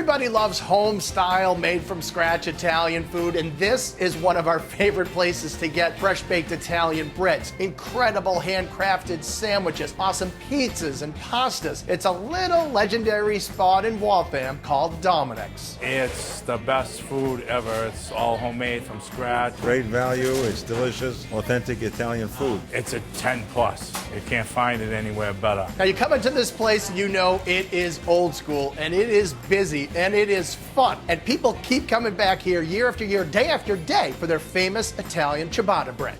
Everybody loves home-style, made-from-scratch Italian food, and this is one of our favorite places to get fresh-baked Italian breads, incredible handcrafted sandwiches, awesome pizzas and pastas. It's a little legendary spot in Waltham called Domenics. It's the best food ever. It's all homemade from scratch. Great value, it's delicious, authentic Italian food. It's a 10 plus. You can't find it anywhere better. Now you come into this place, you know it is old school, and it is busy, and it is fun. And people keep coming back here year after year, day after day, for their famous Italian ciabatta bread.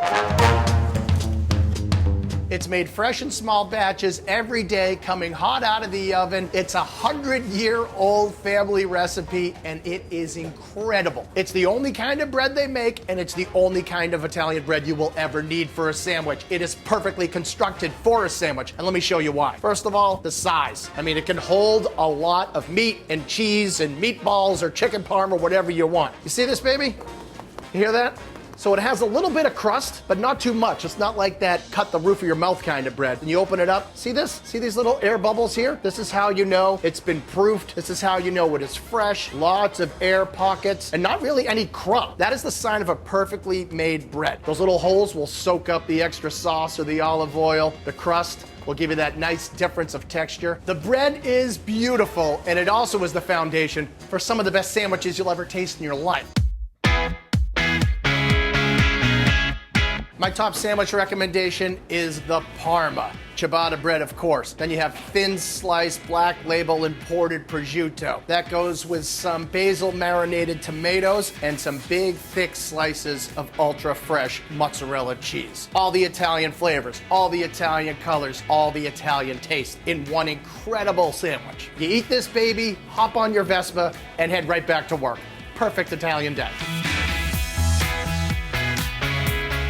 It's made fresh in small batches every day, coming hot out of the oven. It's a 100-year-old family recipe, and it is incredible. It's the only kind of bread they make, and it's the only kind of Italian bread you will ever need for a sandwich. It is perfectly constructed for a sandwich, and let me show you why. First of all, the size. I mean, it can hold a lot of meat and cheese and meatballs or chicken parm or whatever you want. You see this, baby? You hear that? So it has a little bit of crust, but not too much. It's not like that cut the roof of your mouth kind of bread. And you open it up, see this? See these little air bubbles here? This is how you know it's been proofed. This is how you know it is fresh. Lots of air pockets and not really any crumb. That is the sign of a perfectly made bread. Those little holes will soak up the extra sauce or the olive oil. The crust will give you that nice difference of texture. The bread is beautiful, and it also is the foundation for some of the best sandwiches you'll ever taste in your life. My top sandwich recommendation is the Parma. Ciabatta bread, of course. Then you have thin sliced black label imported prosciutto. That goes with some basil marinated tomatoes and some big thick slices of ultra fresh mozzarella cheese. All the Italian flavors, all the Italian colors, all the Italian taste in one incredible sandwich. You eat this baby, hop on your Vespa, and head right back to work. Perfect Italian day.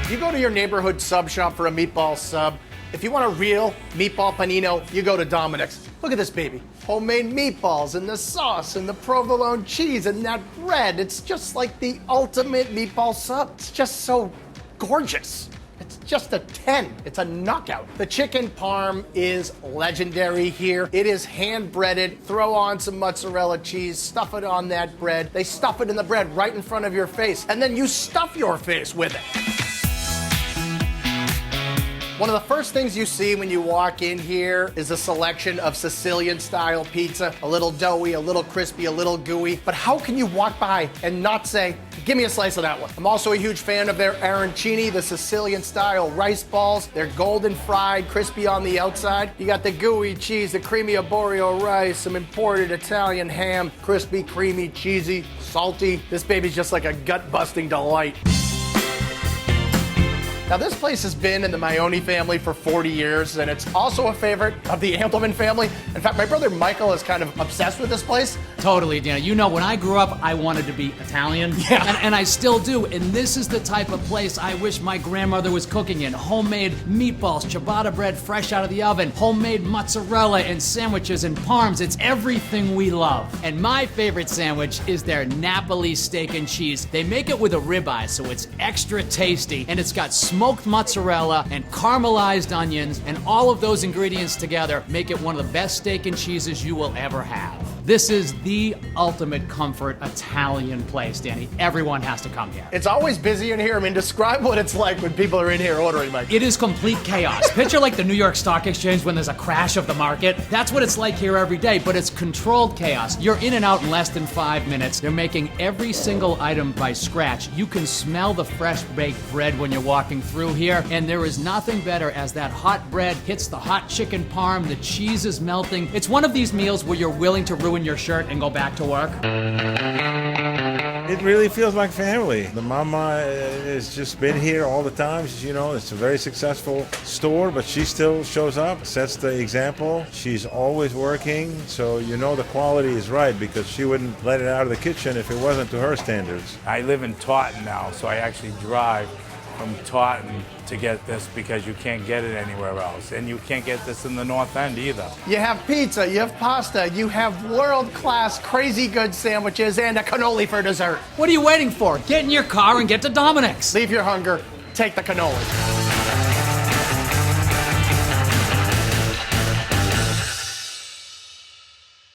You go to your neighborhood sub shop for a meatball sub. If you want a real meatball panino, you go to Domenics. Look at this baby. Homemade meatballs and the sauce and the provolone cheese and that bread. It's just like the ultimate meatball sub. It's just so gorgeous. It's just a 10. It's a knockout. The chicken parm is legendary here. It is hand breaded. Throw on some mozzarella cheese, stuff it on that bread. They stuff it in the bread right in front of your face, and then you stuff your face with it. One of the first things you see when you walk in here is a selection of Sicilian style pizza. A little doughy, a little crispy, a little gooey. But how can you walk by and not say, give me a slice of that one? I'm also a huge fan of their Arancini, the Sicilian style rice balls. They're golden fried, crispy on the outside. You got the gooey cheese, the creamy arborio rice, some imported Italian ham, crispy, creamy, cheesy, salty. This baby's just like a gut-busting delight. Now, this place has been in the Maione family for 40 years, and it's also a favorite of the Ampleman family. In fact, my brother Michael is kind of obsessed with this place. Totally, Dan. You know, when I grew up, I wanted to be Italian, and I still do. And this is the type of place I wish my grandmother was cooking in. Homemade meatballs, ciabatta bread fresh out of the oven, homemade mozzarella and sandwiches and parms. It's everything we love. And my favorite sandwich is their Napoli steak and cheese. They make it with a ribeye, so it's extra tasty, and it's got smoked mozzarella and caramelized onions, and all of those ingredients together make it one of the best steak and cheeses you will ever have. This is the ultimate comfort Italian place, Danny. Everyone has to come here. It's always busy in here. I mean, describe what it's like when people are in here ordering, Mike. It is complete chaos. Picture like the New York Stock Exchange when there's a crash of the market. That's what it's like here every day, but it's controlled chaos. You're in and out in less than 5 minutes. They're making every single item by scratch. You can smell the fresh baked bread when you're walking through here, and there is nothing better as that hot bread hits the hot chicken parm, the cheese is melting. It's one of these meals where you're willing to ruin your shirt and go back to work. It really feels like family. The mama has just been here all the time. You know, it's a very successful store, but she still shows up, sets the example. She's always working, so you know the quality is right because she wouldn't let it out of the kitchen if it wasn't to her standards. I live in Taunton now, so I actually drive from Taunton to get this because you can't get it anywhere else. And you can't get this in the North End either. You have pizza, you have pasta, you have world-class crazy good sandwiches and a cannoli for dessert. What are you waiting for? Get in your car and get to Domenics. Leave your hunger, take the cannoli.